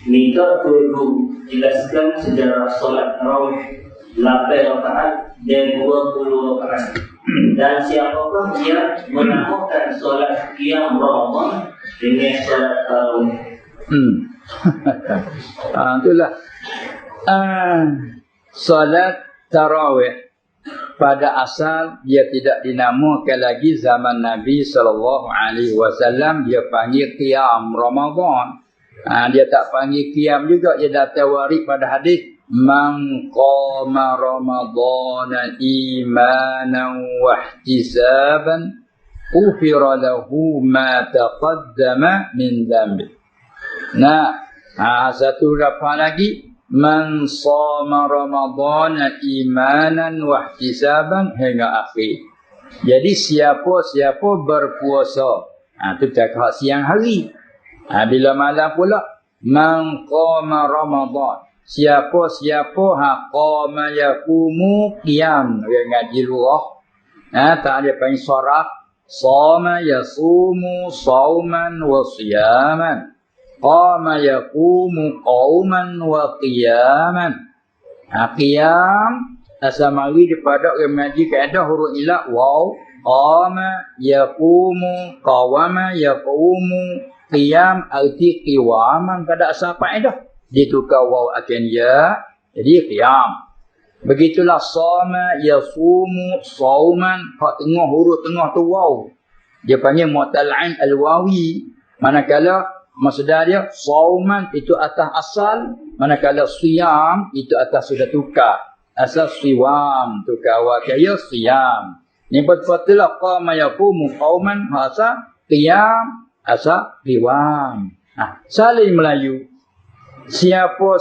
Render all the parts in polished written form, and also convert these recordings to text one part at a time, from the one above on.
Minta perlu jelaskan sejarah solat tarawih 8 rakaat dan 20 rakaat. Dan siapakah dia menamakan solat qiyam Ramadan dengan solat tarawih? Itulah solat tarawih pada asal dia tidak dinamakan lagi zaman Nabi SAW. Dia panggil qiyam Ramadan. Dia tak panggil qiyam juga. Dia datang warid pada hadis, man qama ramadana imanan wa ihtisaban ghufira lahu ma taqaddama min dhanbi. Satu apa lagi, man shama ramadana imanan wa ihtisaban hingga akhir. Jadi siapa berpuasa, itu cakap siang hari. Bila malam pula, man qama Ramadan. Siapa qama yaqumu qiyam. Dia ngaji lughah. Tak ada panggil sorab. Shama yasumu sauman wa siyaman. Qama yaqumu qauman wa qiyaman. Qiyam asal mari daripada orang mengaji kaedah huruf ilah waw. Qama yaqumu qawama yaqumu qiyam arti qiwaman pada asal faedah ditukar waw akan ya jadi qiyam. Begitulah sama yasumu sauman, hak tengah huruf tengah tu waw dia panggil mu'tal'an al-wawi. Manakala maksudnya dia sauman itu atas asal, manakala siyam itu atas sudah tukar asal siwam tukar wa kaya siyam. Ni betul-betul qama yaqumu qauman asal qiyam asal riwam. Saling Melayu. Siapa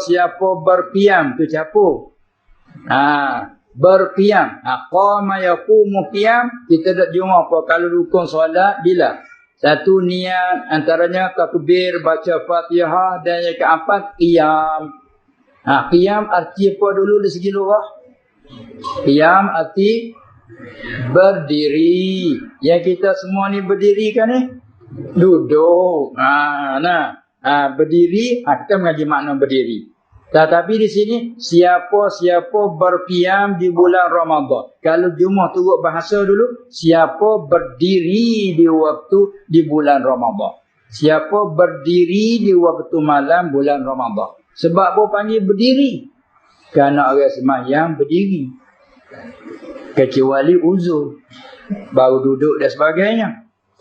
berqiyam tu siapa? Berqiyam. Qama yaqumu qiyam, kita tak jumpa apa kalau rukun solat bila satu niat, antaranya takbir, baca Fatihah, dan yang keempat qiyam. Qiyam arti apa dulu di segi lughah? Qiyam arti berdiri. Yang kita semua ni berdiri kan ni? Duduk. Berdiri, kita mengaji makna berdiri. Tetapi di sini siapa berqiyam di bulan Ramadan. Kalau Jumaat turut bahasa dulu, siapa berdiri di waktu di bulan Ramadan. Siapa berdiri di waktu malam bulan Ramadan. Sebab apa panggil berdiri? Kerana orang sembahyang berdiri. Kecuali uzur, baru duduk dan sebagainya.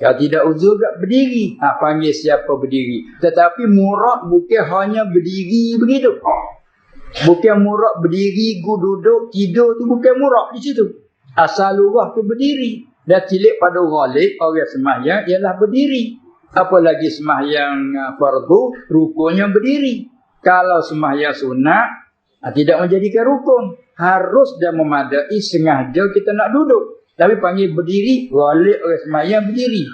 Kalau tidak uzur tak berdiri. Panggil siapa berdiri. Tetapi murad bukan hanya berdiri begitu. Bukan murad berdiri, duduk, tidur tu bukan murad di situ. Asal lughah tu berdiri. Dan tilik pada ghalib orang sembahyang ialah berdiri. Apalagi sembahyang fardu, rukunnya berdiri. Kalau sembahyang sunat, tidak menjadikan rukun. Harus dan memadai sengaja kita nak duduk. Tapi panggil berdiri, walik orang sembahyang berdiri.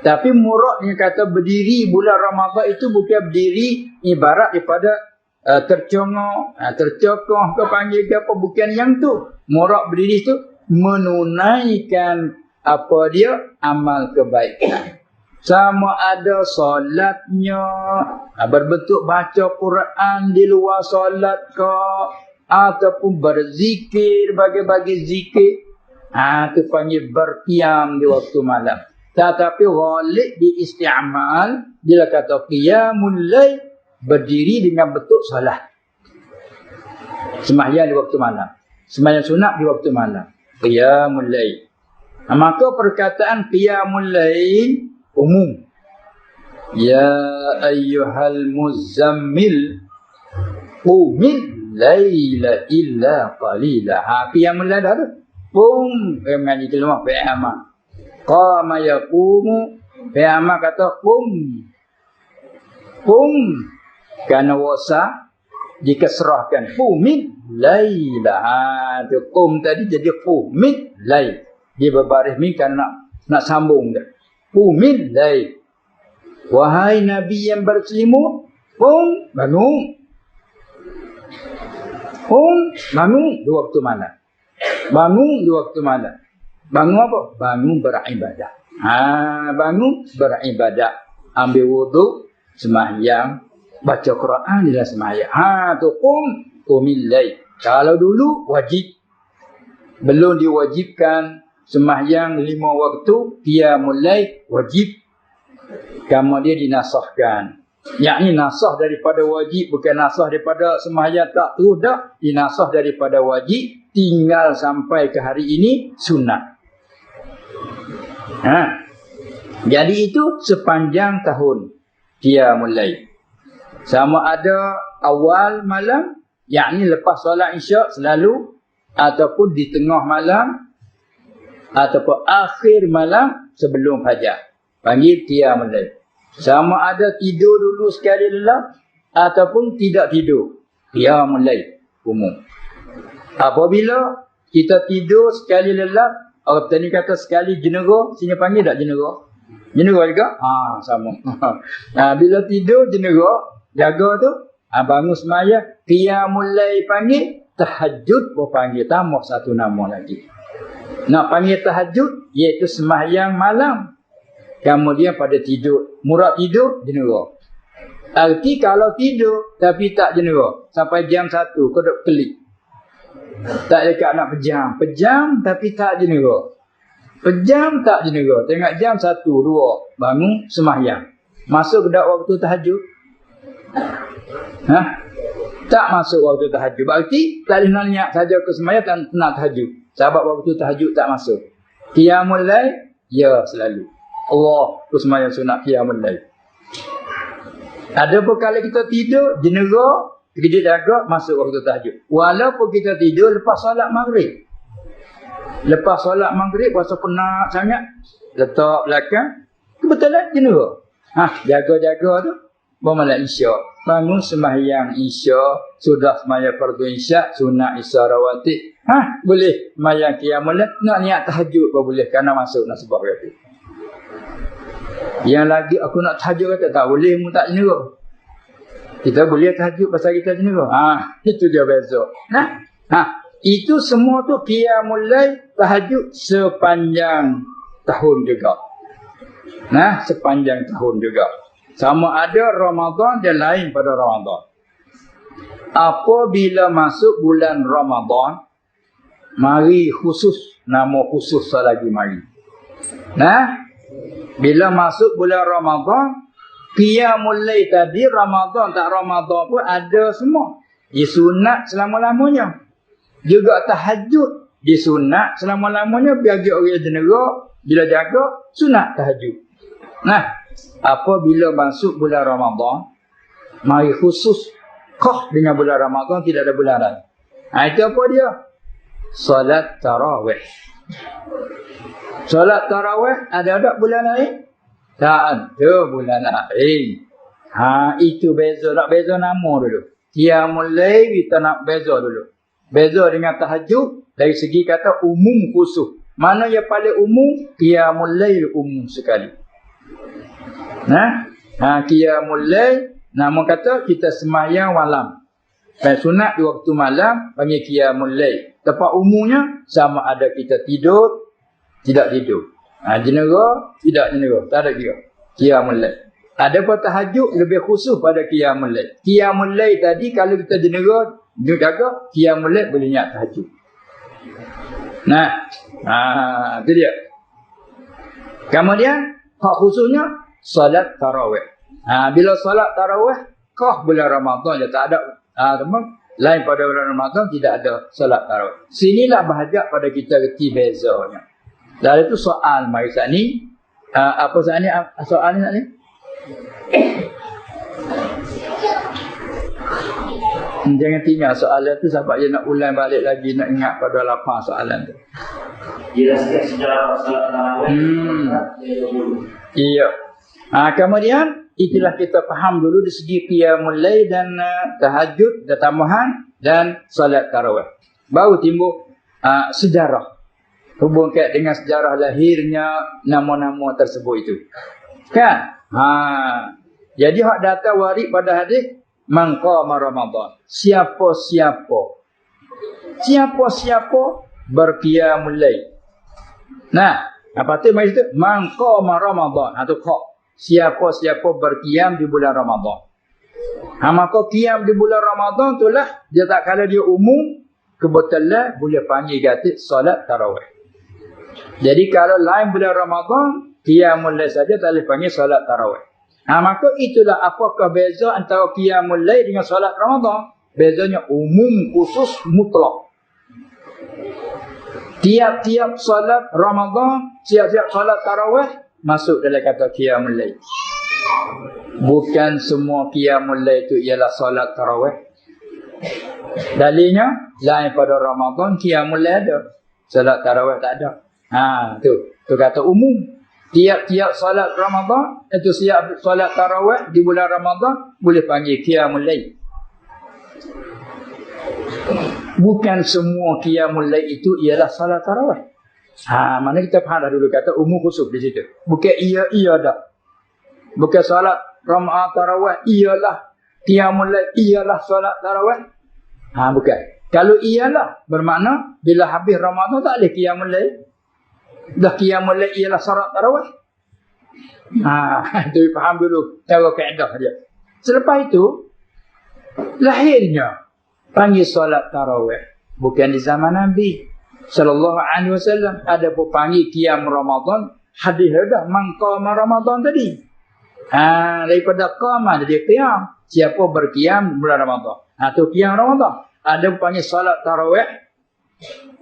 Tapi murad yang kata berdiri bulan Ramadan itu bukan berdiri ibarat daripada tercokong ke panggil ke apa, bukan yang tu. Murad berdiri itu menunaikan apa dia amal kebaikan. Sama ada solatnya, berbentuk baca Quran di luar solat ke, ataupun berzikir, bagi-bagi zikir. Itu panggil berqiyam di waktu malam. Tetapi ghalib di isti'amal bila kata qiyamul lail, berdiri dengan bentuk salat. Sembahyang di waktu malam. Sembahyang sunat di waktu malam. Qiyamul lail. Maka perkataan qiyamul lail umum. Ya ayyuhal muzammil qumil laila illa qalila. Qiyamul lail dah tu. Mengaji kelima fi'ama. Qama yaqumu, fi'ama kata qum. Kerana wasa dikesrahkan. Qumil laila. Qum tadi jadi qumil lail. Dia berbaris min kerana nak sambung dia. Qumil lail. Wahai Nabi yang berselimut, bangun. Bangun di waktu malam. Bangun di waktu malam. Bangun apa? Bangun beribadah. Bangun beribadah. Ambil wuduk, sembahyang, baca Quran di dalam sembahyang. Tu qumil lail. Kalau dulu wajib, belum diwajibkan sembahyang 5 waktu, qiyamul lail wajib. Kemudian dinasahkan. Yakni nasah daripada wajib, bukan nasah daripada sembahyang tak terus dah. Dinasah daripada wajib tinggal sampai ke hari ini sunat. Jadi itu sepanjang tahun qiyamul lail. Sama ada awal malam, yakni lepas solat isyak selalu, ataupun di tengah malam, ataupun akhir malam sebelum fajar. Panggil qiyamul lail. Sama ada tidur dulu sekali lelap, ataupun tidak tidur. Qiyamul lail umum. Apabila kita tidur sekali lelap, orang tadi kata sekali jenera, sini panggil tak jenera? Jenera juga? Sama. Bila tidur jenera, jaga tu, bangun sembahyang, qiyamul lail panggil, tahajud pun panggil, tambah satu nama lagi. Nak panggil tahajud, iaitu sembahyang malam. Kemudian pada tidur, murad tidur, jenera. Arti kalau tidur, tapi tak jenera, sampai jam 1, kau duk pelik. Tak dekat nak pejam. Pejam tapi tak jenera. Pejam tak jenera. Tengok jam 1, 2. Bangun sembahyang. Masuk ke waktu tahajud? Tak masuk waktu tahajud. Berarti tak boleh nak niat saja ke sembahyang tak nak tahajud. Sebab waktu tahajud tak masuk. Qiyamul lail, ya selalu. Allah tu sembahyang sunat qiyamul lail. Ada pun kalau kita tidur, jenera, kita jaga masuk waktu tahajud. Walaupun kita tidur lepas solat maghrib. Lepas solat maghrib, rasa penat sangat, letak belakang, kebetulan jenera. Jaga-jaga tu, bermalam isyak. Bangun sembahyang isyak, sudah sembahyang fardu isyak, sunat isyak rawatib. Boleh sembahyang qiyamul lail, nak niat tahajud pun boleh, kerana masuk nak sebab kata. Yang lagi aku nak tahajud kata tak boleh, mu tak jenera. Kita boleh tahajud pasal kita jenera. Itu dia beza. Itu semua tu qiyamul lail, tahajud sepanjang tahun juga. Sepanjang tahun juga. Sama ada Ramadan dan lain pada Ramadan. Apabila masuk bulan Ramadan, mari khusus, nama khusus lagi mari. Bila masuk bulan Ramadan, qiyamul lail tadi, Ramadan tak Ramadan pun ada semua. Disunat selama-lamanya. Juga tahajud disunat selama-lamanya, bagi orang jenera bila jaga sunat tahajud. Apabila masuk bulan Ramadan, mari khusus dengan bulan Ramadan, tidak ada bulan lain. Itu apa dia? Salat tarawih. Salat tarawih ada bulan lain? Tak ada bulan lain. Itu beza. Nak beza nama dulu. Qiyamul lail kita nak beza dulu. Beza dengan tahajud dari segi kata umum khusus. Mana yang paling umum? Qiyamul lail umum sekali. Qiyamul lail, nama kata kita sembahyang malam. Sunat di waktu malam panggil qiyamul lail. Tempat umumnya sama ada kita tidur, tidak tidur. Jenera, tidak jenera. Tak ada juga. Qiyamul lail. Ada pun tahajud lebih khusus pada qiyamul lail. Qiyamul lail tadi kalau kita jenera, dia jaga, qiyamul lail boleh niat tahajud. Itu dia. Kemudian, hak khususnya, salat tarawih. Bila salat tarawih, bulan Ramadan dia tak ada. Lain pada bulan Ramadan tidak ada salat tarawih. Sinilah bahajak pada kita reti bezanya. Dari itu soal mari saat ni. Apa saat ni? Soal ni saat ni? Jangan tinggal soalan tu sebab dia nak ulang balik lagi, nak ingat pada lapar soalan tu. Jelaskan sejarah salat tarawih. Iya. Kemudian itulah kita faham dulu di segi qiyamul lail dan tahajud dan tambahan dan salat tarawih. Baru timbul sejarah. Hubungkan dengan sejarah lahirnya nama-nama tersebut itu. Kan? Jadi hak data warid pada hadis man qama Ramadan. Siapa-siapa berqiyamul lail. Apa tu maksud? Man qama Ramadan. Atau kok siapa-siapa berqiyam di bulan Ramadan. Maka qiyam di bulan Ramadan itulah dia tak kala dia umum, kebetulan boleh panggil kata solat tarawih. Jadi kalau lain bulan Ramadan, qiyamul lail saja tak boleh panggil solat tarawih. Maka itulah apakah beza antara qiyamul lail dengan solat Ramadan? Bezanya umum, khusus, mutlak. Tiap-tiap solat Ramadan, tiap-tiap solat tarawih masuk dalam kata qiyamul lail. Bukan semua qiyamul lail itu ialah solat tarawih. Dalilnya lain pada Ramadan qiyamul lail ada, solat tarawih tak ada. Tu kata umum. Tiap-tiap solat Ramadan itu siap solat tarawih di bulan Ramadan boleh panggil qiyamul lail. Bukan semua qiyamul lail itu ialah solat tarawih. Mana kita faham dah dulu kata umum khusus di situ. Bukan iya dah. Bukan solat Ramadan tarawih ialah qiyamul lail ialah solat tarawih. Bukan. Kalau ialah bermakna bila habis Ramadan tak boleh qiyamul lail. Dah qiyamul lail ialah solat tarawih. Itu faham dulu cara kaedah dia. Selepas itu lahirnya panggil solat tarawih bukan di zaman Nabi sallallahu alaihi wasallam. Ada pun panggil qiyam Ramadan, hadis dah mangqama Ramadan tadi. Daripada qama jadi qiyam. Siapa berqiyam bulan Ramadan? Tu qiyam Ramadan. Ada pun panggil solat tarawih,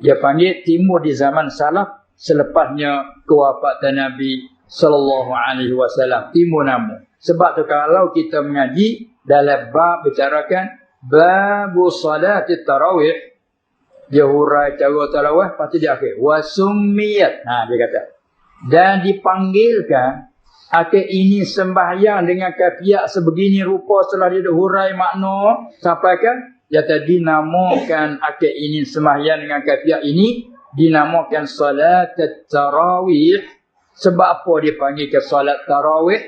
dia panggil timur di zaman salaf selepasnya kewafatan Nabi sallallahu alaihi wasallam, timur nama. Sebab tu kalau kita mengaji dalam bab bicarakan babu salati tarawih, dia hurai cara tarawih, pasti dia akhir wasummiyat. Dia kata dan dipanggilkan akhir ini sembahyang dengan kafiat sebegini rupa setelah dia hurai makna sampaikan. Dia tadi namakan akhir ini sembahyang dengan kafiat ini dinamakan salat tarawih. Sebab apa dia panggil ke salat tarawih?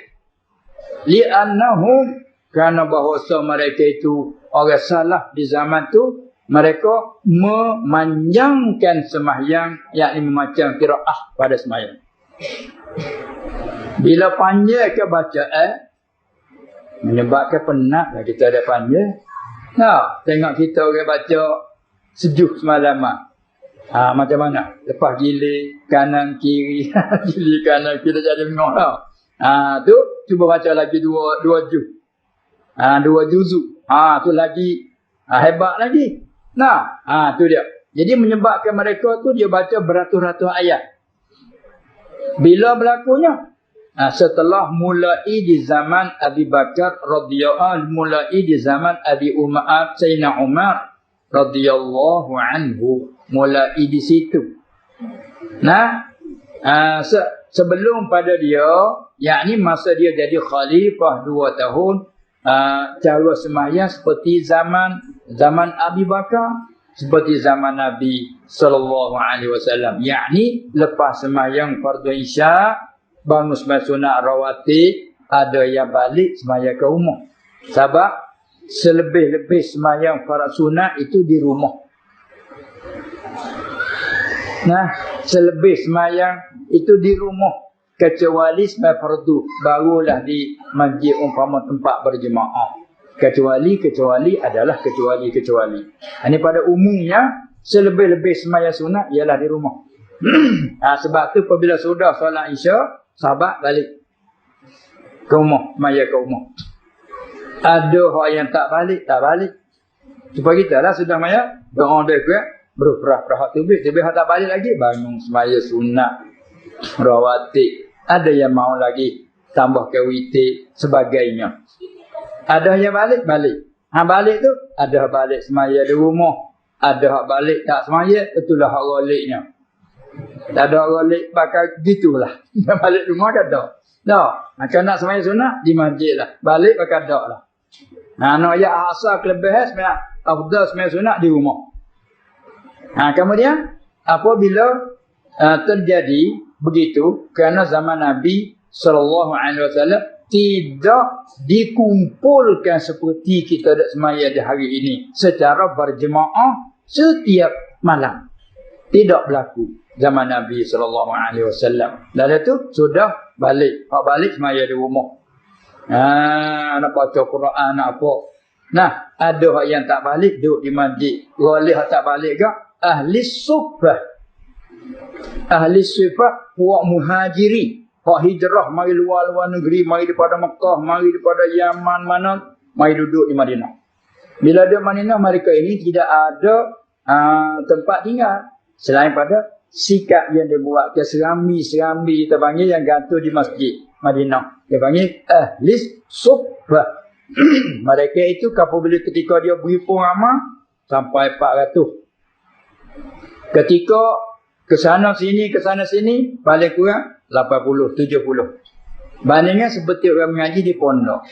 Li'annahum, kerana bahasa mereka itu orang salah di zaman tu, mereka memanjangkan sembahyang, yakni memacam qiraah pada sembahyang. Bila panjang ke bacaan menyebabkan penat lah kita ada panjang. Tengok kita orang baca sejuk semalaman. Macam mana? Lepas gilir kanan kiri, gilir kanan kiri jadi bengok lah. Tu cuba baca lagi dua juz. Dua juzuk. Tu lagi hebat lagi. Tu dia. Jadi menyebabkan mereka tu dia baca beratus-ratus ayat. Bila berlakunya? Setelah mulai di zaman Abi Bakar radhiyallahu, mulai di zaman Abi Umar, Sayyidina Umar radhiyallahu anhu, mulai di situ. Sebelum pada dia, yakni masa dia jadi khalifah 2 tahun, cara sembahyang seperti zaman Abi Bakar, seperti zaman Nabi sallallahu alaihi wasallam, yakni lepas sembahyang fardu isya, bangun sembahyang sunat rawatib, ada yang balik sembahyang ke rumah. Sebab selebih-lebih sembahyang fardu sunat itu di rumah. Selebih sembahyang itu di rumah, kecuali sembahyang fardu barulah di masjid umpama tempat berjemaah. Kecuali adalah kecuali. Ini pada umumnya selebih-lebih sembahyang sunat ialah di rumah. Sebab tu apabila sudah solat isya, sahabat balik ke rumah, sembahyang ke rumah. Ada orang yang tak balik. Supaya kita lah sudah sembahyang, berondek ke, berperah-perah tubik tak balik lagi, bangun sembahyang sunat rawatib. Ada yang mau lagi tambah ke witir sebagainya. Ada yang balik. Balik tu ada balik sembahyang di rumah, ada balik tak sembahyang, itulah hak roliknya. Tak ada rolik pakai gitulah. Balik rumah kan tak. Macam nak sembahyang sunat di masjid lah, balik pakai tak lah. Nak ya asal kelebihan sembahyang afdal sembahyang sunat di rumah. Kemudian apabila terjadi begitu, kerana zaman Nabi sallallahu alaihi wasallam tidak dikumpulkan seperti kita ada sembahyang di hari ini secara berjemaah setiap malam. Tidak berlaku zaman Nabi sallallahu alaihi wasallam. Dan itu sudah balik sembahyang di rumah. Nak baca Quran, nak apa. Nah, ada orang yang tak balik, duduk di masjid. Boleh tak balik ke? Ahli subbah. Ahli subbah, puak muhajiri. Hak hijrah, mari luar-luar negeri, mari daripada Mekah, mari daripada Yaman, mana, mari duduk di Madinah. Bila ada Madinah, mereka ini tidak ada tempat tinggal. Selain pada sikap yang dia buat ke serambi-serambi, kita panggil yang gantung di masjid Madinah. Dia panggil ahli subbah. Mereka itu apabila ketika dia berhimpun ramai sampai 400. Ketika ke sana sini paling kurang 80, 70. Bandingnya seperti orang mengaji di pondok.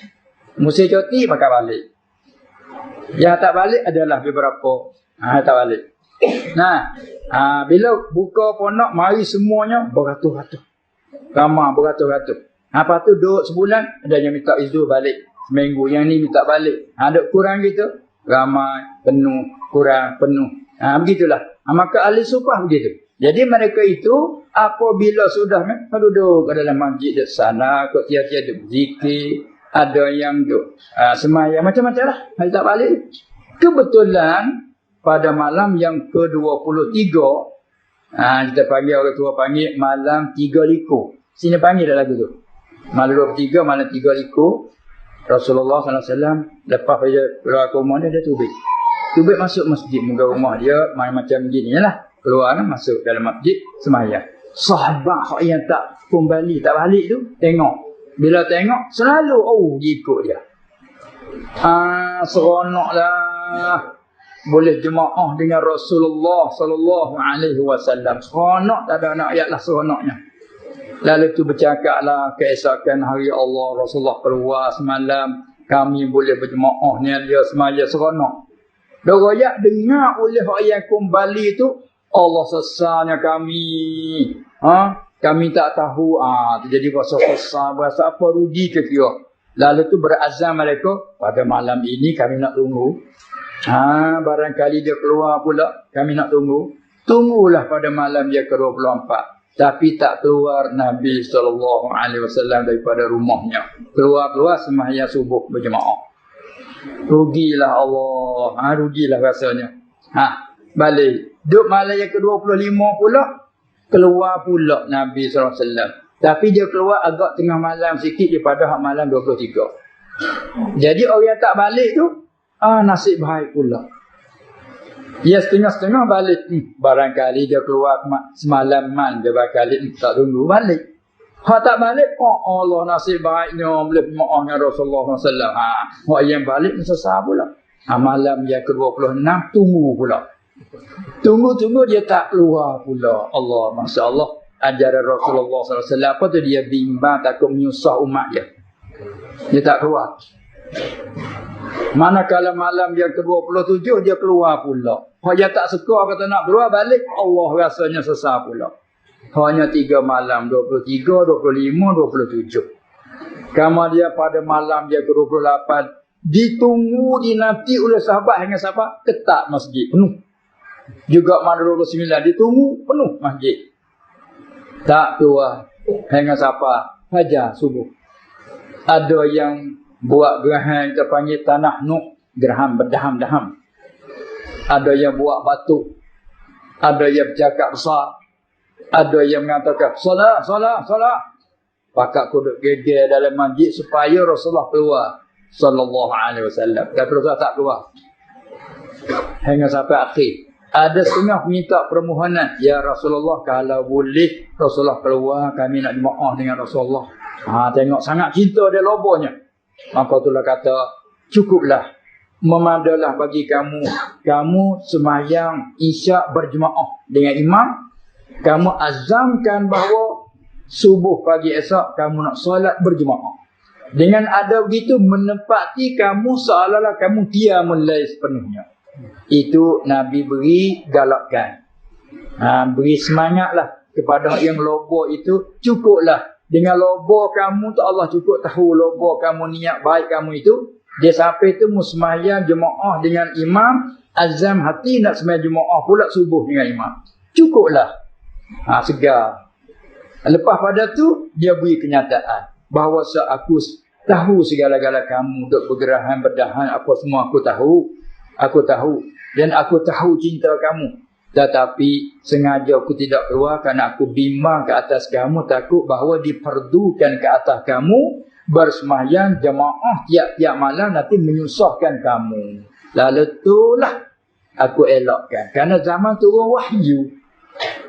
Musim cuti maka balik. Yang tak balik adalah beberapa. Tak balik. Nah, bila buka pondok mari semuanya beratus-ratus. Ramai beratus-ratus. Lepas tu duduk sebulan ada yang minta izin balik. Seminggu yang ni minta balik. Ada kurang gitu. Ramai, penuh, kurang, penuh. Begitulah. Maka ahli subbah begitu. Jadi mereka itu apabila sudah duduk ke dalam masjid di sana, kok tiap-tiap ada berzikir, ada yang duduk semayang macam-macam lah. Hari tak balik. Kebetulan pada malam yang ke-23, kita panggil, orang tua panggil malam 3 liku. Sini panggil dah lagu tu. Malam 23, malam 3 liku. Rasulullah SAW lepas pada keluar rumah dia tubik. Tubik masuk masjid. Muka rumah dia macam gini lah. Keluar kan, masuk dalam masjid semayang. Sahabat yang tak kembali, tak balik tu tengok. Bila tengok selalu ikut dia. Seronoklah boleh jemaah dengan Rasulullah sallallahu alaihi wasallam. Seronok tak ada nak ayat lah seronoknya. Lalu tu bercakaplah keesokan hari Allah, Rasulullah keluar semalam, kami boleh berjemaah dengan dia semayang seronok. Dogoyak dengar oleh orang yang kembali tu, Allah sesanya kami. Kami tak tahu. Jadi rasa kesal, rasa apa, rugi ke kira. Lalu tu berazam mereka, pada malam ini kami nak tunggu. Barangkali dia keluar pula, kami nak tunggu. Tunggulah pada malam dia ke-24. Tapi tak keluar Nabi SAW daripada rumahnya. Keluar sembahyang subuh berjemaah. Rugilah Allah. Rugilah rasanya. Balik. Duduk malam yang ke-25 pula, keluar pula Nabi SAW. Tapi dia keluar agak tengah malam sikit daripada malam 23. Jadi orang yang tak balik tu, nasib baik pula. Dia setengah-setengah balik. Barangkali dia keluar semalam dia barangkali tak tunggu balik. Tak balik, Allah nasib baiknya boleh bermaaf dengan Rasulullah SAW. Orang yang balik sesat pula. Malam yang ke-26 tunggu pula. Tunggu dia tak keluar pula. Allah, Masya Allah. Ajaran Rasulullah SAW. Apa tu dia bimbang takut menyusah umat dia. Dia tak keluar. Manakala malam yang ke-27 dia keluar pula. Dia tak suka kata nak keluar balik. Allah rasanya sesat pula. Hanya 3 malam. 23, 25, 27. Kamu dia pada malam dia ke-28. Ditunggu dinanti oleh sahabat hingga sahabat ketak masjid penuh. Juga malam 29 ditunggu penuh masjid. Tak keluar hingga siapa hajar subuh. Ada yang buat geraham kita panggil tanah nuk, geraham berdaham-daham. Ada yang buat batu. Ada yang bercakap besar. Ada yang mengatakan solat. Pakak kuduk geger dalam masjid supaya Rasulullah keluar sallallahu alaihi wasallam. Tapi Rasulullah tak keluar hingga sampai akhir. Ada setengah minta permohonan, ya Rasulullah kalau boleh Rasulullah keluar, kami nak jemaah dengan Rasulullah. Tengok sangat cinta dia lobonya. Maka itulah kata, cukuplah, memadalah bagi kamu. Kamu semayang isyak berjemaah dengan imam. Kamu azamkan bahawa subuh pagi esok kamu nak solat berjemaah. Dengan ada begitu menempati kamu seolah-olah kamu qiyamul lail sepenuhnya. Itu Nabi beri galakkan. Beri semangatlah kepada yang lobo itu. Cukuplah. Dengan lobo kamu tu Allah cukup tahu lobo kamu, niat baik kamu itu. Dia sampai tu musmayang jemaah dengan imam. Azam hati nak semayang jemaah pula subuh dengan imam. Cukuplah. Segar. Lepas pada tu dia beri kenyataan bahawa aku tahu segala-gala kamu, duk bergerahan, berdahan, apa semua aku tahu. Aku tahu. Dan aku tahu cinta kamu. Tetapi sengaja aku tidak keluar kerana aku bimbang ke atas kamu, takut bahawa diperdukan ke atas kamu bersemayang jemaah tiap-tiap malam nanti menyusahkan kamu. Lalu itulah aku elakkan. Kerana zaman turun wahyu.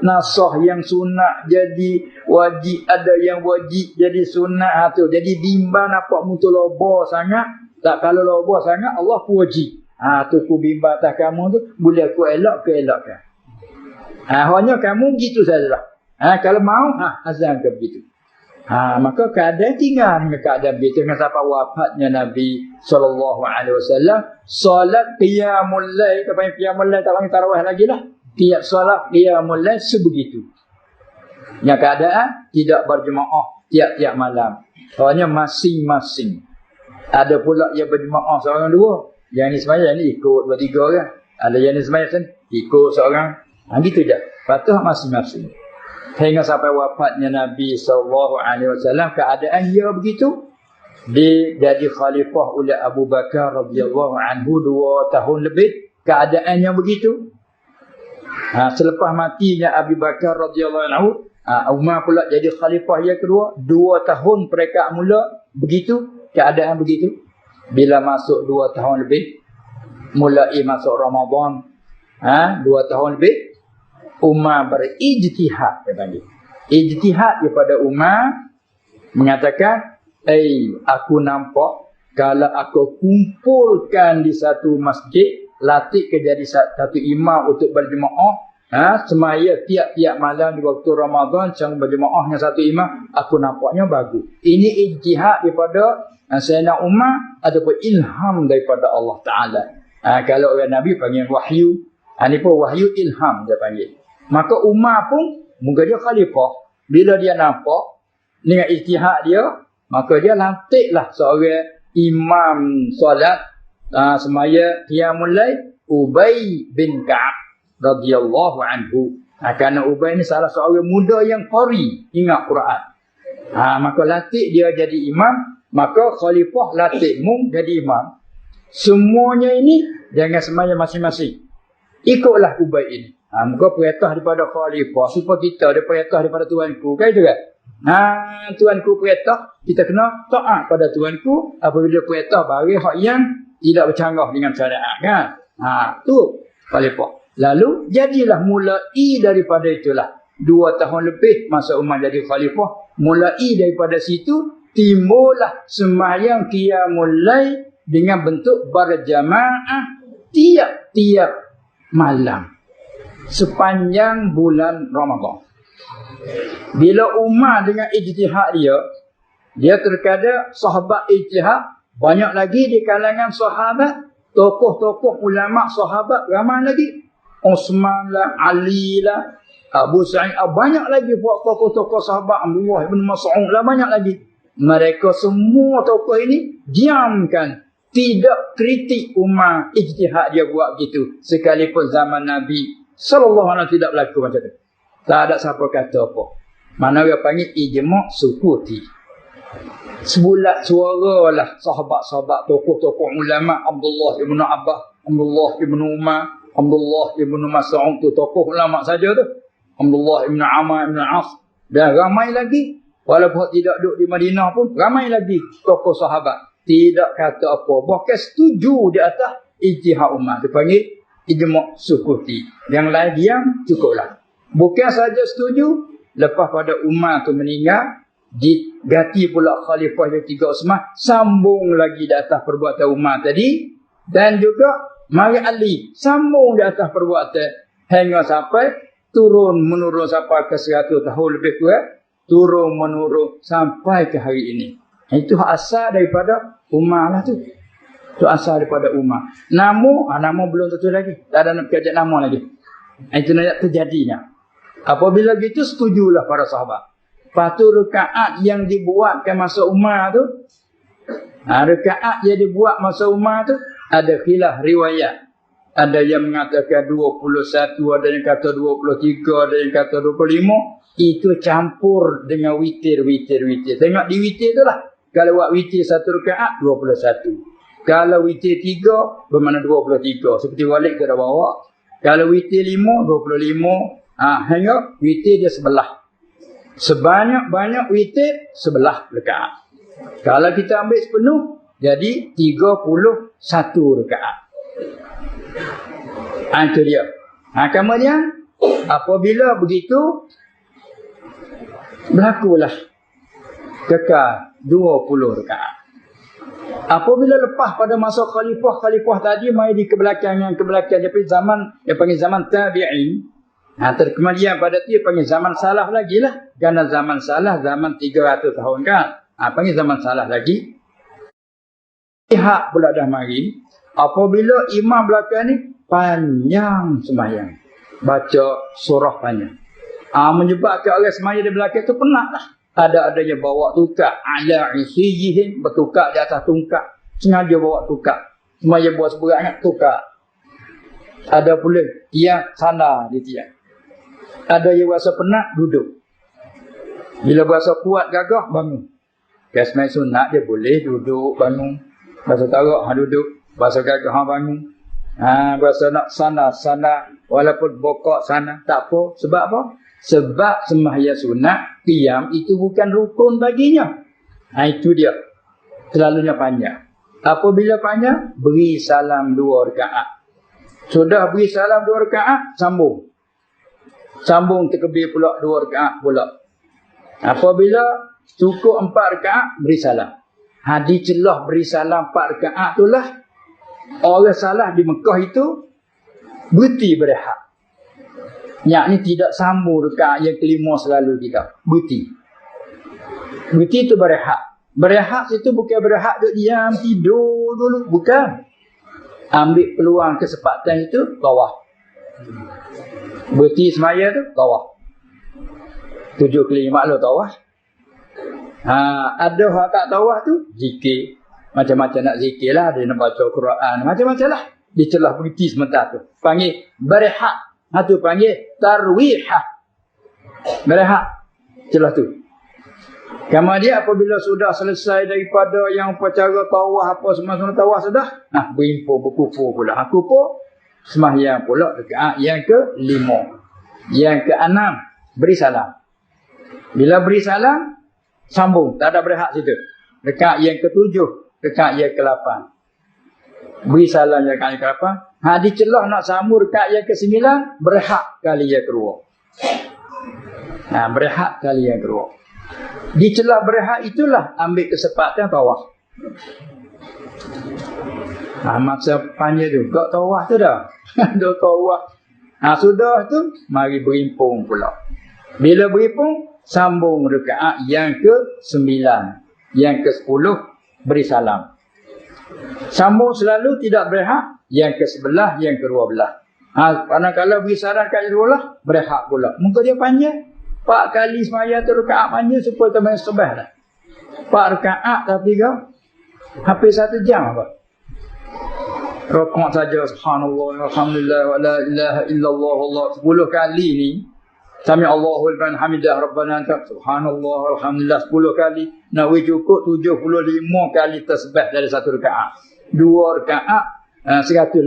Nasah yang sunat jadi wajib, ada yang wajib jadi sunat tu. Jadi bimbang nampak mutu lobo sangat. Tak, kalau lobo sangat Allah pun wajib. Tu ku bimbang atas kamu tu, boleh aku elakkan. Hanya kamu gitu sajalah. Kalau mau, azan ke begitu. Maka keadaan tinggal dengan keadaan begitu. Dengan sampai wafatnya Nabi SAW, solat qiyamul lail, tak panggil qiyamul lail, tak panggil tarawih lagi lah. Tiap solat qiyamul lail sebegitu. Yang keadaan tidak berjemaah tiap-tiap malam. Hanya masing-masing. Ada pula yang berjemaah seorang dua. Yang ni semayang, yang ni ikut dua tiga orang. Ada yang ni semayang ikut seorang. Gitu je. Patut masing-masing. Hingga sampai wafatnya Nabi SAW, keadaan dia begitu. Dia jadi khalifah oleh Abu Bakar radhiyallahu anhu 2 tahun lebih. Keadaannya begitu. Selepas matinya Abu Bakar radhiyallahu anhu, Umar pula jadi khalifah yang kedua. 2 tahun mereka mula begitu. Keadaan begitu. Bila masuk 2 tahun lebih, mulai masuk Ramadan, 2 tahun lebih, Umar berijtihad, dia panggil. Ijtihad daripada Umar mengatakan, aku nampak kalau aku kumpulkan di satu masjid, latih ke jadi satu imam untuk berjemaah, semaya tiap-tiap malam di waktu Ramadan, macam berjemaahnya satu imam, aku nampaknya bagus. Ini ijtihad daripada Sayyidina Umar ataupun ilham daripada Allah Ta'ala. Kalau orang Nabi panggil wahyu, ini pun wahyu ilham dia panggil. Maka Umar pun, muka dia khalifah. Bila dia nampak dengan ijtihad dia, maka dia lantiklah seorang imam solat semaya qiyamul lail, Ubay bin Ka'ab radhiyallahu anhu. Kerana Ubay ni salah seorang muda yang qari, ingat Quran. Maka lantik dia jadi imam, maka khalifah lantik mung jadi imam. Semuanya ini jangan semaya masing-masing. Ikutlah Ubay ini. Muka perintah daripada khalifah, supaya kita ada perintah daripada tuanku. Kan itu kan? Tuanku perintah, kita kena taat pada tuanku. Apabila perintah bagi hak yang tidak bercanggah dengan syariat. Kan? Tu khalifah. Lalu jadilah mulai daripada itulah 2 tahun lebih masa Umar jadi khalifah. Mulai daripada situ timbullah sembahyang qiyamul lail dengan bentuk berjamaah tiap-tiap malam sepanjang bulan Ramadan. Bila Umar dengan ijtihad dia terkadang sahabat ijtihad, banyak lagi di kalangan sahabat, tokoh-tokoh ulama sahabat ramai lagi. Osman lah, Ali lah, Abu Sa'id, banyak lagi buat tokoh-tokoh sahabat, Abdullah ibn Mas'ud lah, banyak lagi. Mereka semua tokoh ini diamkan, tidak kritik Umar ijtihad dia buat begitu. Sekalipun zaman Nabi sallallahu alaihi wasallam tidak berlaku macam tu. Tak ada siapa kata apa. Mana dia panggil ijma' sukuti. Sebulat suara lah sahabat-sahabat, tokoh-tokoh ulama, Abdullah ibn Abbas, Abdullah ibn Umar, Abdullah ibn Mas'ud tu tokoh ulama saja tu. Abdullah ibn Amr ibn As. Dan ramai lagi. Walaupun tidak duduk di Madinah pun, ramai lagi tokoh sahabat. Tidak kata apa. Bahkan setuju di atas ijtihad Umar. Dia panggil ijma' sukuti. Yang lain diam, cukuplah. Bukan saja setuju, lepas pada Umar tu meninggal, diganti pula khalifah yang 3 Utsman, sambung lagi di atas perbuatan Umar tadi, dan juga mari Ali, sambung di atas perbuatan, hingga sampai turun-menurun sampai ke 100 tahun lebih kurang, turun-menurun sampai ke hari ini. Itu asal daripada Umar lah tu. Itu asal daripada Umar. Nama belum tentu lagi. Tak ada nak kajak nama lagi. Itu nak terjadinya. Apabila gitu, setujulah para sahabat. Lepas tu rekaat yang dibuatkan masa Umar tu, rekaat yang dibuat masa Umar tu, ada khilaf riwayat. Ada yang mengatakan 21, ada yang kata 23, ada yang kata 25. Itu campur dengan witir. Tengok di witir tu lah. Kalau buat witir 1 rakaat 21. Kalau witir 3 bermakna 23. Seperti Walid kita dah bawa. Kalau witir 5 25. Hingga witir dia 11. Sebanyak-banyak witir 11 rakaat. Kalau kita ambil sepenuh jadi 31 rakaat. Itu dia. Kemudian apabila begitu berlakulah kekal 20 rakaat. Apabila lepas pada masa khalifah tadi mai di kebelakangan tapi zaman dia panggil zaman tabi'in. Kemudian pada dia panggil zaman salah lagi lah. Kerana zaman salah zaman 300 tahun kan. Panggil zaman salah lagi. Hak pula dah mari. Apabila imam belakang ni panjang sembahyang. Baca surah panjang. Menyebabkan orang sembahyang di belakang tu penat lah. Ada-adanya bawa tukar. Ala isiyihim. Bertukar di atas tungkak. Sengaja bawa tukar. Sembahyang buat seberat tukar. Ada pula tiang sana di tiang. Ada yang rasa penat duduk. Bila berasa kuat gagah bangun. Sembahyang sunat dia boleh duduk bangun. Berasa tarak duduk. Berasa gagah bangun. Berasa nak sana. Walaupun bokok sana. Tak apa. Sebab apa? Sebab sembahyang sunat, qiyam itu bukan rukun baginya. Itu dia. Selalunya panjang. Apabila panjang, beri salam 2 rakaat. Sudah beri salam 2 rakaat, sambung. Sambung terkebir pula 2 rakaat pula. Apabila cukup 4 rakaat, beri salam. Di celah beri salam 4 rakaat itulah orang salah di Mekah itu berhenti berehat. Yakni tidak sambung rakaat yang kelima selalu tidak. Berhenti itu berehat. Berehat itu bukan berehat duduk diam tidur dulu. Bukan. Ambil peluang kesempatan itu bawah. Berhenti semaya tu bawah. 7 kali maklum tawah. Ada orang tak tawah tu zikir. Macam-macam nak zikir lah. Dia nak baca Quran. Macam-macam lah. Di celah berhenti sementara tu. Panggil berehat. Itu panggil tarwihah. Berehat. Celah tu. Kemudian apabila sudah selesai daripada yang upacara tawah apa semua tawah sudah. Berimpun berkumpul pula. Kumpul. Sembahyang pula rakaat yang ke-5. Yang ke-6 beri salam. Bila beri salam sambung. Tak ada berehat situ. Rakaat yang ke-7. Rakaat yang ke-8. Beri salam yang kali ke-8. Di celah nak sambung rakaat yang ke-9, berehat kali yang kedua. Berehat kali yang kedua. Di celah berehat itulah ambil kesempatan tawaf. Masa panjang tu, kau tawaf tu dah. Dah tawaf. Sudah tu, mari berimpun pula. Bila berimpun, sambung rakaat yang ke-9. Yang ke-10, beri salam. Sambung selalu tidak berehat. Yang ke-11, yang ke-12. Kalau beri salam kat kedua berehat pula. Muka dia panjang. 4 kali sembahyang tu rakaat panjang supaya tambah sebah dah. 4 rakaat tapi kau hampir 1 jam apa? Rakaat saja subhanallah alhamdulillah wa la ilaha illallah Allah 10 kali ni. Sami Allahu liman hamidah rabbana anta subhanallah alhamdulillah 10 kali. Nak cukup 75 kali tasbih dari 1 rakaat. 2 rakaat 150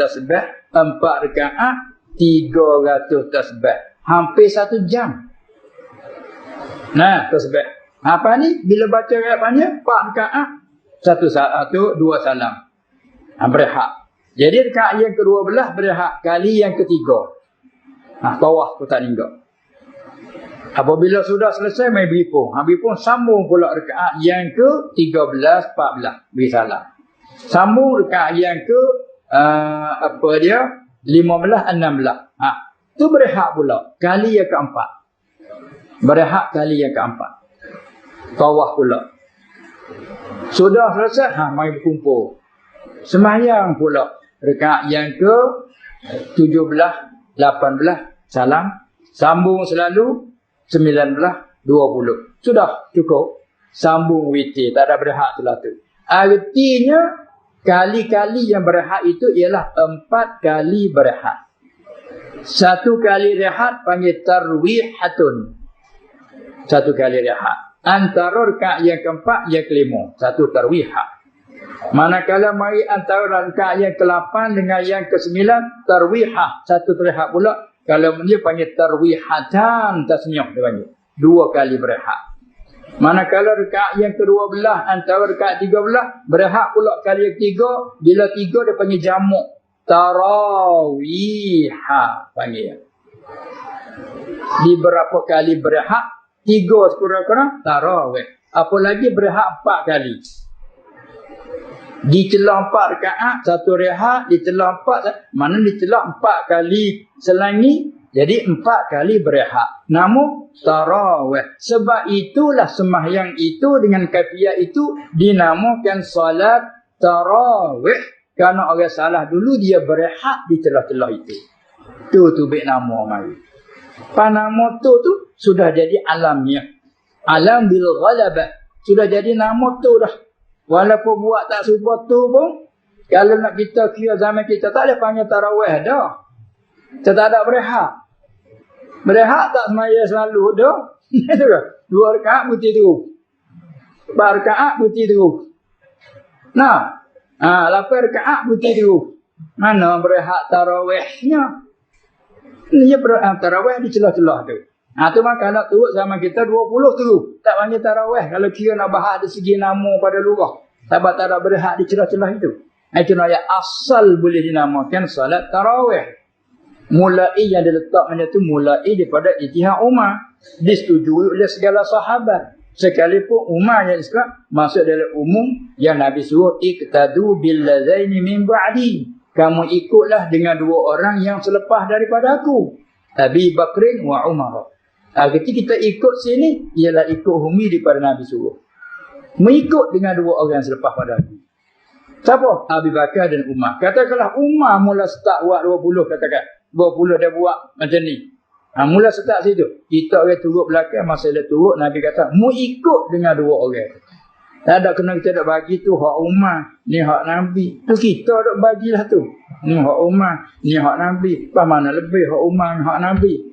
tasbih, 4 rakaat 300 tasbih. Hampir 1 jam. Tasbih. Apa ni? Bila baca ayat banyak 4 rakaat 1 2 salam. Berehat. Jadi rakaat yang ke-12 berehat kali yang ketiga. Tawaf tu tak tinggal. Apabila sudah selesai mai berimpun. Berimpun sambung pula rakaat yang ke-13 14 beri salam. Sambung rakaat yang ke 15 16. Tu berehat pula kali yang keempat. Berehat kali yang keempat. Tawaf pula. Sudah selesai mai berkumpul. Sembahyang pula rakaat yang ke 17 18 salam. Sambung selalu 19 20. Sudah cukup. Sambung witir, tak ada berehat setelah tu. Artinya kali-kali yang berehat itu ialah 4 kali berehat. 1 kali rehat panggil tarwihatun. 1 kali rehat. antara rakaat yang keempat yang kelima. Satu tarwihah. Manakala mari antara rakaat yang ke-8 dengan yang ke-9 tarwihah. Satu tarwihah pula. Kalau dia panggil tarwihatan tasniyah dia panggil. 2 kali berehat. Manakala rakaat yang ke-12 antara rakaat 13 berehat pula kali yang ketiga. Bila 3 dia panggil jamuk. Tarawihah panggil. Di berapa kali berehat? 3 sekurang-kurang tarawih. Apa lagi berehat 4 kali. Di celah 4 rakaat, satu rehat, di celah 4, mana di celah 4 kali selangi, jadi 4 kali berehat. Namun tarawih. Sebab itulah sembahyang itu dengan kafiyah itu dinamakan salat tarawih. Kerana orang salah dulu dia berehat di celah-celah itu. Tu bik nama mari. Panama tu sudah jadi alamiah. Alam bil ghalabah. Sudah jadi nama tu dah. Walaupun buat tak serupa tu pun, kalau nak kita kira zaman kita tak boleh panggil tarawih dah. Kita tak ada berehat. Berehat tak semaya selalu dah. 2 rakaat putih tu. 4 rakaat putih tu. Nah, 8 rakaat putih tu. Mana berehat tarawihnya? Ini berehat tarawih di celah-celah tu. Tu maka nak turut zaman kita 20 tu. Tak panggil tarawih. Kalau kira nak bahas dari segi nama pada lurah. Sebab tak ada berehat di celah-celah itu. Itu yang asal boleh dinamakan salat tarawih. Mulai yang diletak macam tu mulai daripada ijtihad Umar. Disetujui oleh segala sahabat. Sekalipun Umar yang cakap masuk dalam umum yang Nabi suruh iqtadu bil ladaini min ba'di. Kamu ikutlah dengan 2 orang yang selepas daripada aku. Abi Bakrin wa Umar. Ketika kita ikut sini, ialah ikut humi daripada Nabi suruh. Mengikut dengan 2 orang selepas pada Nabi. Siapa? Abu Bakar dan Umar. Katakanlah Umar mula start buat 20, katakan. 20 dia buat macam ni. Mula start situ. Kita orang turut belakang, masa dia turut, Nabi kata, mu ikut dengan 2 orang. Tak ada kena kita nak bagi tu hak Umar, ni hak Nabi. Tu kita nak bagilah tu. Ni hak Umar, ni hak Nabi. Apa mana lebih hak Umar, hak Nabi?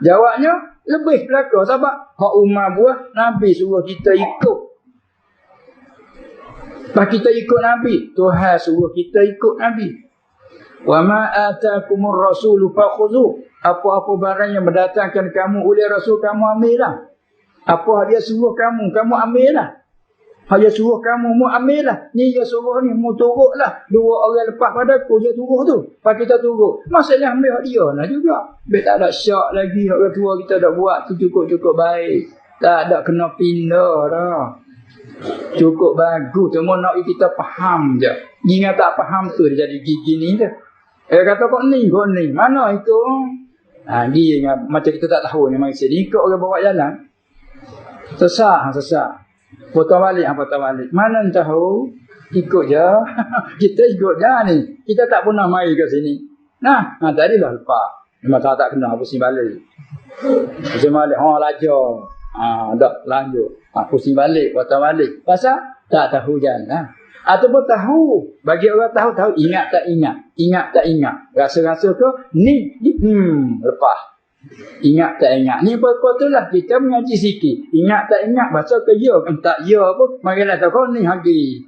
Jawabnya lebih belakang sebab hak Umar buat Nabi suruh kita ikut. Lepas kita ikut Nabi, Tuhan suruh kita ikut Nabi. Wa ma ataakumur rasulu fakhudhu. Apa-apa barang yang mendatangkan kamu oleh Rasul, kamu ambillah. Apa dia suruh kamu ambillah. Dia suruh kamu mu ambillah. Ni dia suruh ni mu turutlah. 2 orang lepas padaku dia suruh tu. Lepas kita turut. Maksudnya ambil hak dia lah juga. Biar tak ada syak lagi. Orang tua kita dah buat tu cukup-cukup baik. Tak ada kena pindah dah. Cukup bagus. Cuma nak kita faham je. Ingat tak faham tu dia jadi gigi ni je. Kata kok ni. Mana itu? Dia macam kita tak tahu ni. Maksud ni ikut orang bawa jalan. Sesat. Potong balik. Mana tahu? Ikut je. Kita ikut je ni. Kita tak pernah mari ke sini. Tadi dah lupa. Memang tak kena pusing balik. Lajar. Dah lanjut. Pusing balik, potong balik. Pasal tak tahu jalan. Ataupun tahu. Bagi orang tahu. Ingat tak ingat. Rasa-rasa tu. Ni. Lepas. Ingat tak ingat. Ni apa-apa tu lah. Kita mengaji sikit. Ingat tak ingat. Bahasa ke ya. Tak ya pun. Marilah tahu kau ni hagi.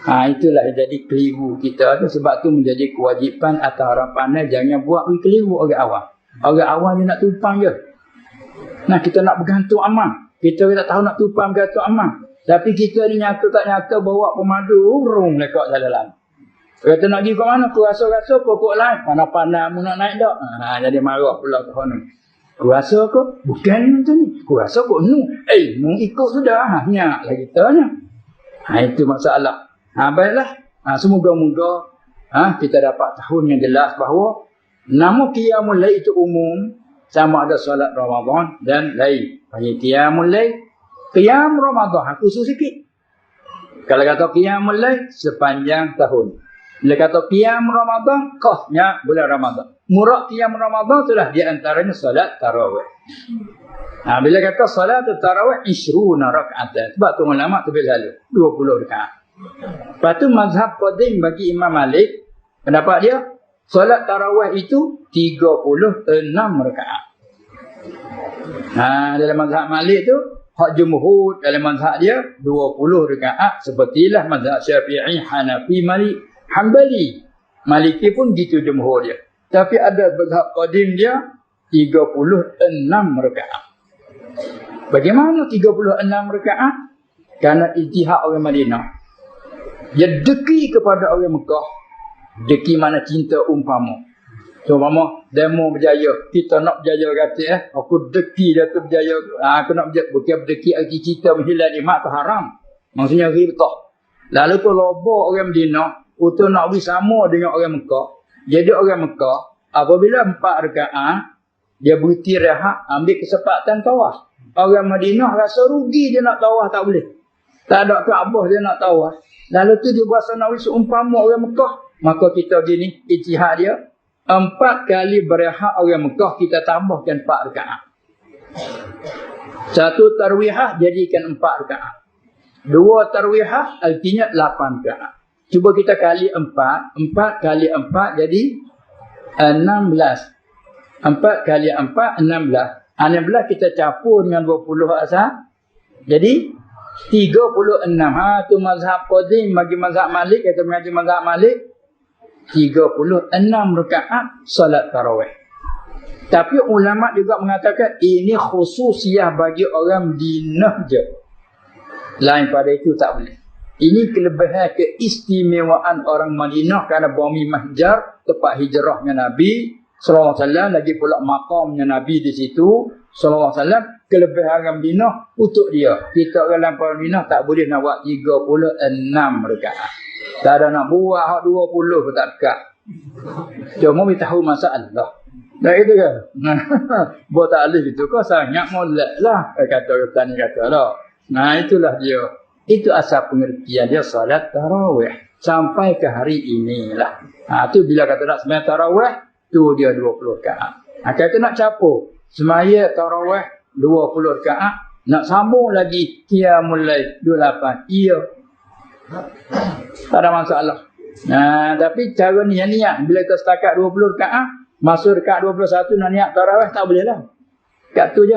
Itulah yang jadi keliru kita tu. Sebab tu menjadi kewajipan atas orang pandai. Jangan buat keliru orang awam. Orang awam dia nak tumpang je. Kita nak bergantung amal. Kita tak tahu nak tumpang bergantung amal. Tapi kita ni nyata tak nyata bawa pemadu. Urung lekat dalam. Kata nak pergi ke mana? Aku rasa-rasa pokok lain. Pandai-pandai mu nak naik tak? Jadi marah pula ke sana. Aku rasa ke? Bukan macam ni. Aku rasa kok nu. Mu ikut sudah. Nyak lah kita ni. Itu masalah. Baiklah. Semoga-moga kita dapat tahu yang jelas bahawa nama qiyamul lail itu umum. Sama ada solat Ramadan dan lain. Panggil qiyamul lail. Qiyam Ramadan. Khusus sikit. Kalau kata qiyamul lail sepanjang tahun. Bila kata qiyam Ramadan, khasnya bulan Ramadan. Murad qiyam Ramadan itulah di antaranya salat tarawih. Bila kata salat tarawih 20 rakaat. Sebab tu ulama tu bila lalu 20 rakaat. Lepas tu mazhab qadim bagi Imam Malik, pendapat dia salat tarawih itu 36 rakaat. Dalam mazhab Malik tu, hak jumhur dalam mazhab dia 20 rakaat sepertilah mazhab Syafi'i, Hanafi, Malik, Hanbali. Maliki pun gitu jumhur dia. Tapi ada mazhab qadim dia 36 rakaat. Bagaimana 36 rakaat? Karena ijtihad orang Madinah. Dia deki kepada orang Mekah. Deki mana cinta umpama. So, mama, demo berjaya. Kita nak berjaya kata aku deki dia tu berjaya. Aku nak berjaya. Bukan berdeki lagi cinta menghilang ni. Mak tu haram. Maksudnya ribtah. Lalu tu lobok orang Madinah. Untuk nak beri sama dengan orang Mekah. Jadi orang Mekah, apabila 4 rakaat, dia berhenti rehat, ambil kesempatan tawaf. Orang Madinah rasa rugi dia nak tawaf, tak boleh. Tak ada Kaabah dia nak tawaf. Lalu tu dia berasa nak beri seumpama orang Mekah. Maka kita gini, ijtihad dia. 4 kali berehat orang Mekah, kita tambahkan 4 rakaat. 1 tarwihah jadikan 4 rakaat. 2 tarwihah artinya 8 rakaat. Cuba kita kali 4. 4 kali 4 jadi 16. 4 kali 4, 16. 16 kita campur dengan 20 asal. Jadi 36. Tu mazhab qadim bagi mazhab Malik. Kita mengaji mazhab Malik. 36 rakaat salat tarawih. Tapi ulama juga mengatakan ini khususiyah bagi orang Madinah je. Lain pada itu tak boleh. Ini kelebihan keistimewaan orang Madinah kerana bumi mahjar, tempat hijrahnya Nabi sallallahu alaihi wasallam, lagi pula maqamnya Nabi di situ sallallahu alaihi wasallam. Kelebihan orang Madinah untuk dia. Kita orang lampau Madinah tak boleh nak buat 36 rakaat. Tak ada nak buat 20 pun tak dekat. Cuma kita tahu masalah. Dah itu kan? Buat tak alif itu kau sangat molek lah. Kata tani kata lah. Nah itulah dia. Itu asal pengertian dia salat tarawih. Sampai ke hari inilah. Tu bila kata nak sembahyang tarawih, tu dia 20 rakaat. Kata nak capur. Semaya tarawih 20 rakaat. Nak sambung lagi qiyamul lail 28. Iya. Tak ada masalah. Tapi cara niat bila kita setakat 20 rakaat, masuk rakaat 21 nak niat tarawih tak boleh lah. Kat tu je.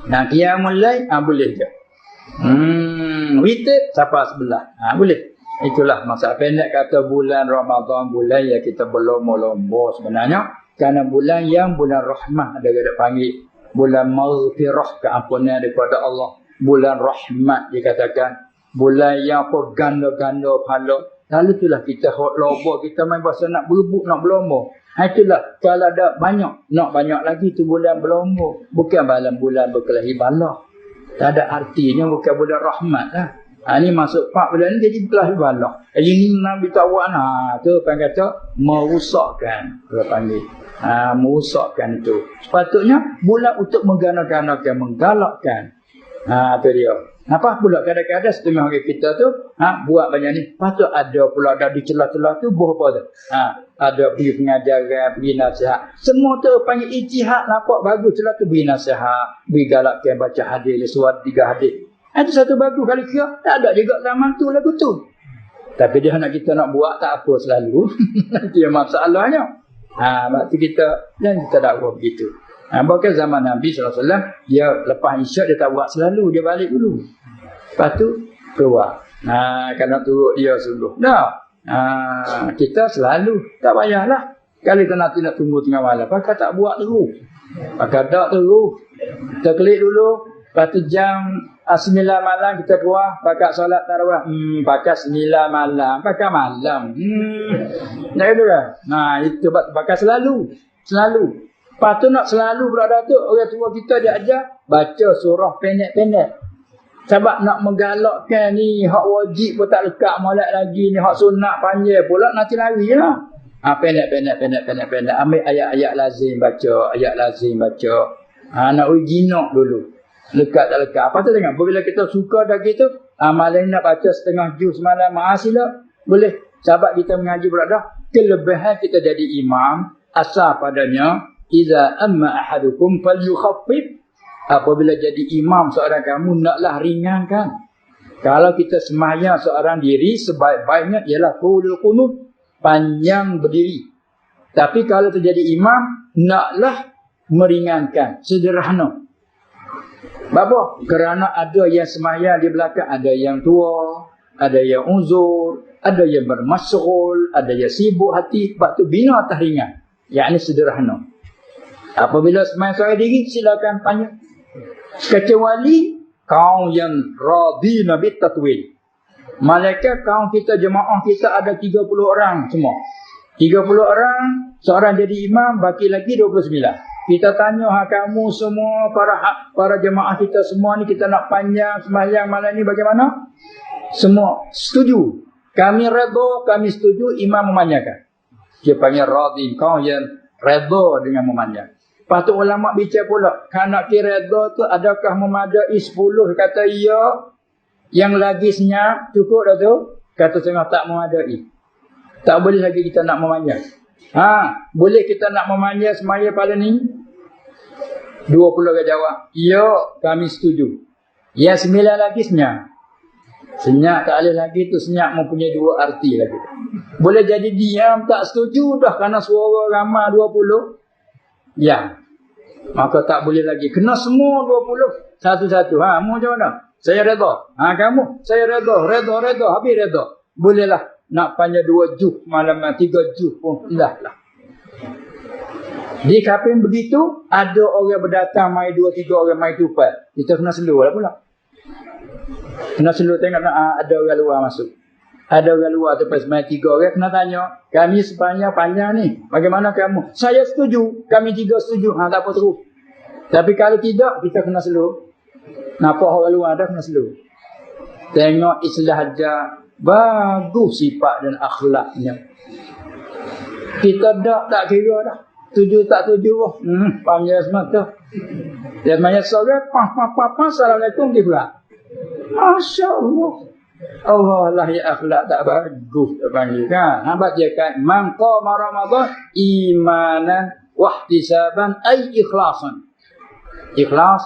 Qiyamul lail boleh je. Witir siapa sebelah. Boleh. Itulah masa pendek kata bulan Ramadan, bulan yang kita berlomba-lomba sebenarnya. Kerana bulan yang bulan rahmah ada panggil. Bulan maghfirah, keampunan daripada Allah. Bulan rahmat dikatakan. Bulan yang apa ganda-ganda pahala. Lalu itulah kita lomba, kita main bahasa nak berebut, nak berlomba. Itulah kalau ada banyak, nak banyak lagi tu bulan berlomba. Bukan bulan berkelahi bala. Tak ada artinya bukan bulan rahmat lah. Ini masuk 4 bulan ni jadi berkelahi bala. Ini Nabi tawak tu panggil kata merusakkan. Dia panggil. Merusakkan itu. Sepatutnya bulan untuk menggana-ganakan, menggalakkan. Tu dia. Apa pula kadang-kadang setengah orang kita tu buat banyak ni. Patut ada pula ada di celah-celah tu buat apa tu. Ada pergi pengajaran, pergi nasihat. Semua tu panggil ijtihad, nampak bagus celah tu beri nasihat, beri galakkan baca hadis, surat 3 hadis. Itu satu bagus kali kira. Tak ada juga zaman tu lagu tu. Tapi dia nak kita nak buat tak apa selalu. Itu yang masalahnya. Waktu kita dan kita tak buat begitu. Bahkan zaman Nabi SAW, dia lepas isyak dia tak buat selalu, dia balik dulu. Lepas tu keluar. Kerana turut dia sungguh. Kita selalu tak payahlah. Kalau kita nanti nak tunggu tengah malam, pakai tak buat terus. Pakai tak terus. Kita klik dulu. Lepas tu jam 9 malam kita keluar, pakai solat tarawih. Pakai 9 malam, pakai malam. Tak itu kan? Itu pakai selalu. Selalu. Lepas tu nak selalu pula Datuk, orang tua kita dia ajar baca surah pendek-pendek. Sebab nak menggalakkan ni, hak wajib pun tak lekat molek lagi ni, hak sunat panjang pula nanti lari lah. Pendek. Ambil ayat-ayat lazim baca, nak ujinak dulu. Lekat tak lekat. Apa tu tengok, bila kita suka dah gitu, amalan nak baca setengah juz semalam, sila boleh. Sebab kita mengaji pula dah, kelebihan kita jadi imam, asal padanya, iza amma ahadukum falyukhaffif. Apabila jadi imam seorang kamu, naklah ringankan. Kalau kita sembahyang seorang diri, sebaik-baiknya ialah qulul qunut, panjang berdiri. Tapi kalau terjadi imam, naklah meringankan, sederhana. Apa? Kerana ada yang sembahyang di belakang, ada yang tua, ada yang uzur, ada yang bermasyghul, ada yang sibuk hati. Sebab tu bina atas ringan. Yang ini sederhana. Apabila sembahyang seorang diri, silakan tanya. Kecuali kaum yang radina bit tatwil. Malaikat kaum kita, jemaah kita ada 30 orang semua. 30 orang, seorang jadi imam, baki lagi 29. Kita tanya kamu semua, para jemaah kita semua ni, kita nak panjang sembahyang malam ni bagaimana? Semua setuju. Kami redha, kami setuju, imam memanjangkan. Dia panggil radin, kaum yang redha dengan memanjang. Lepas tu ulama bicara pula, nak kira redha tu adakah memadai 10 kata ya, yang lagi senyap cukup dah tu? Kata setengah tak memadai. Tak boleh lagi kita nak memanjang. Boleh kita nak memanjang semaya pada ni? 20 orang jawab, ya, kami setuju. Yang 9 lagi senyap. Senyap tak boleh lagi tu, senyap mempunyai 2 arti lagi. Boleh jadi diam tak setuju dah kerana suara ramai 20. Ya. Maka tak boleh lagi. Kena semua 20. Satu-satu. Mu macam mana? Saya redha. Kamu? Saya redha. Redha. Habis redha. Bolehlah. Nak panjang 2 juh malam 3 juh pun. Dah lah. Di kaping begitu, ada orang berdatang mai 2-3 orang mai tupat. Kita kena slow lah pula. Kena slow tengok ada orang luar masuk. Ada orang luar tu pas mai 3 orang kena tanya, kami sepanjang panjang ni, bagaimana kamu? Saya setuju, kami 3 setuju. Tak apa terus. Tapi kalau tidak, kita kena slow. Nampak orang luar dah kena slow. Tengok Islam aja bagus sifat dan akhlaknya. Kita tak kira dah. Tujuh tak tujuh. Panggil semata. Dia banyak seorang. Assalamualaikum. Dia pula. Masya Allah. Allah lah ya akhlak tak bagus. Dia panggil kan. Nampak dia kan. Man qama Ramadan imanan wahtisaban ay ikhlasan. Ikhlas.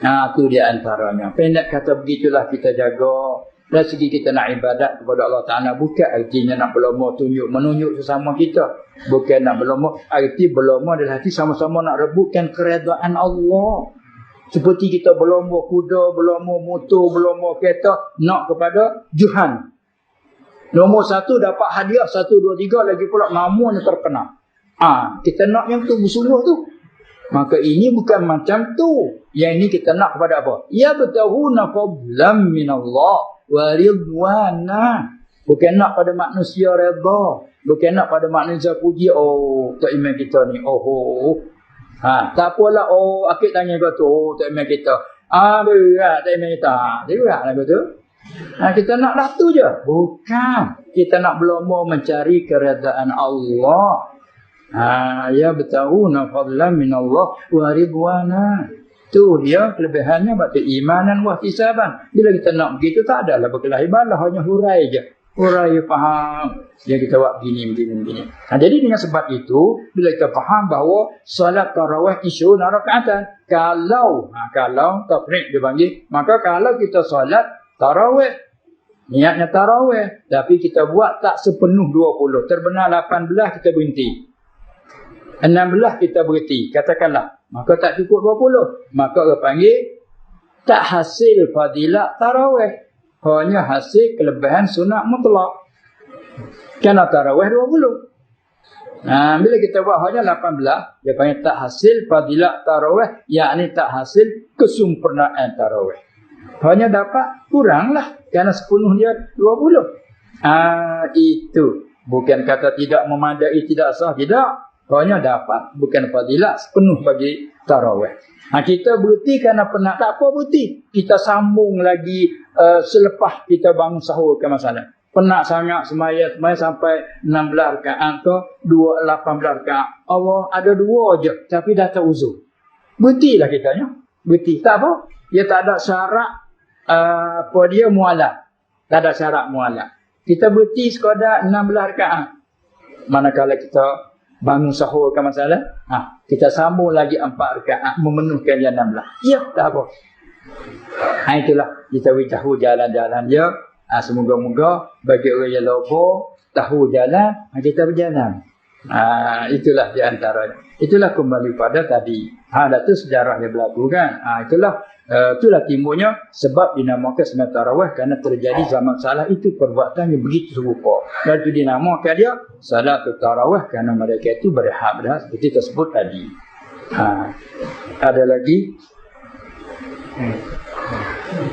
Itu dia antaranya. Pendek kata begitulah kita jaga. Dari segi kita nak ibadat kepada Allah Ta'ala, bukan artinya nak berlomba menunjuk sesama kita. Bukan nak berlomba, arti berlomba adalah hati sama-sama nak rebutkan keredaan Allah. Seperti kita berlomba kuda, berlomba motor, berlomba kereta, nak kepada Juhan. Nombor 1 dapat hadiah, 1, 2, 3, lagi pula namanya terkenal. Kita nak yang tu bersungguh tu. Maka ini bukan macam tu. Yang ini kita nak kepada apa? Ya betahuna fadlam minallah wa ridwana. Bukan nak pada manusia redha. Bukan nak pada manusia puji. Oh, Tok Imam kita ni. Tak apalah. Akik tanya kau tu. Tok Imam kita. Berat Tok Imam kita. Dia berat lah kau tu. Kita nak dah tu je. Bukan. Kita nak berlomba mencari keredaan Allah. Ya betahuna fadlam minallah wa ridwana. Itu dia kelebihannya batu imanan wahtisaban. Bila kita nak begitu tak adalah berkelahi balah, hanya hurai je. Hurai faham. Dia kita buat begini. Jadi dengan sebab itu, bila kita faham bahawa salat tarawih 20 rakaatan. Kalau tafriq dia panggil, maka kalau kita salat tarawih, niatnya tarawih, tapi kita buat tak sepenuh 20. Terbenar 18 kita berhenti. 16 kita berhenti, katakanlah. Maka tak cukup 20. Maka orang panggil tak hasil fadilat tarawih. Hanya hasil kelebihan sunat mutlak. Kerana tarawih 20. Bila kita buat hanya 18, dia panggil tak hasil fadilat tarawih. Yakni tak hasil kesempurnaan tarawih. Hanya dapat kuranglah. Kerana sepenuh dia 20. Itu. Bukan kata tidak memadai, tidak sah. Tidak. Hanya dapat, bukan fadilat sepenuh bagi tarawih. Kita berhenti kerana penat. Tak apa berhenti. Kita sambung lagi selepas kita bangun sahur ke masalah. Penat sangat semaya sampai 16 rakaat ke 18 rakaat. Allah ada 2 je. Tapi dah tak uzur. Berhentilah kitanya. Berhenti. Tak apa. Dia tak ada syarat dia mualat. Tak ada syarat mualat. Kita berhenti sekadar 16 rakaat. Manakala kita bangun sahur ke masalah, kita sambung lagi 4 rakaat memenuhkan yang 16. Ya, tak apa. Itulah kita tahu jalan-jalan dia. Semoga-moga bagi orang yang lupa tahu jalan, kita berjalan. Itulah di antaranya. Itulah kembali pada tadi. Itu sejarahnya berlaku kan. Itulah timbulnya sebab dinamakan sunat tarawih kerana terjadi zaman salah itu perbuatan yang begitu serupa. Dan itu dinamakan dia salat tarawih kerana mereka itu berhak seperti tersebut tadi. Ada lagi?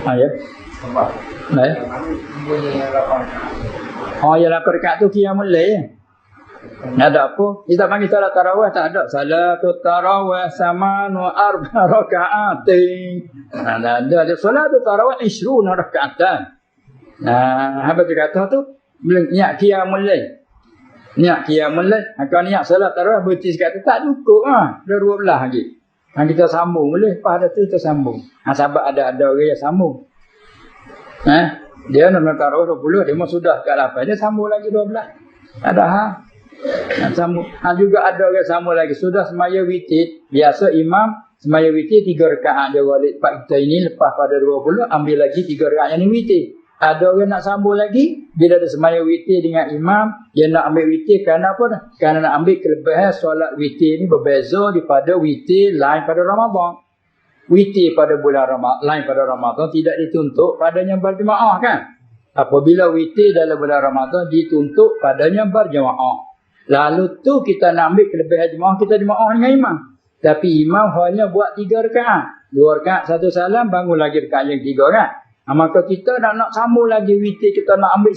Ya. Yang 8 rakaat tu qiyamul lail. Ada apa? Kita panggil salat tarawih tak ada. Salatut tarawih samanu arba rakaatin. Ada salatut tarawih 20 rakaatan. Apa tu kata tu? Niat qiyamul lail. Niat qiyamul lail. Kalau niat salat tarawih berarti kata tak cukup Dah 12 lagi. Kita sambung boleh. Lepas tu kita sambung. Sebab ada orang yang sambung. Dia nak tarawih 20, dia mah sudah kat 8. Dia sambung lagi 12. Ada sambung. Juga ada orang sambung lagi. Sudah semaya witir. Biasa imam semaya witir 3 rakaat dia balik. Pak kita ini lepas pada 20 ambil lagi 3 rakaat yang ni witir. Ada orang nak sambung lagi. Bila ada semaya witir dengan imam, dia nak ambil witir kerana apa? Kerana nak ambil kelebihan solat witir ni berbeza daripada witir lain pada Ramadan. Witir pada bulan Ramadan, lain pada Ramadan tidak dituntut padanya berjemaah kan? Apabila witir dalam bulan Ramadan dituntut padanya berjemaah. Lalu tu kita nak ambil kelebihan jemaah, kita jemaah dengan imam. Tapi imam hanya buat 3 rakaat. 2 rakaat, 1 salam, bangun lagi rakaat yang 3 kan? Maka kita nak sambung lagi witir, kita nak ambil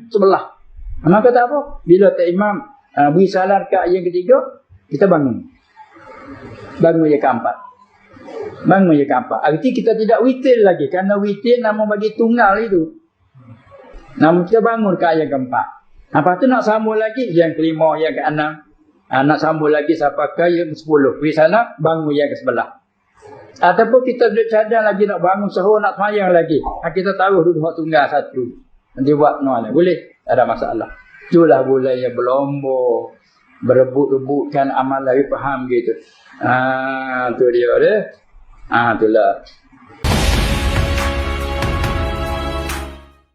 sebelah. Maka tak apa. Bila tak imam beri salam rakaat yang ketiga, kita bangun. Bangun yang keempat. Bangun yang keempat. Arti kita tidak witir lagi. Kerana witir nama bagi tunggal itu. Namun kita bangun rakaat yang keempat. Lepas tu nak sambung lagi yang kelima, yang keenam. Nak sambung lagi sampai ke yang ke-10. Beri salam, bangun yang ke-11. Ataupun kita duduk cadang lagi nak bangun sahur, nak semayang lagi. Kita taruh duduk hak tunggal satu. Nanti buat nuala. Boleh? Tak ada masalah. Itulah boleh yang berlomba. Berebut-rebutkan amal lagi faham gitu. Tu dia dia. Itulah.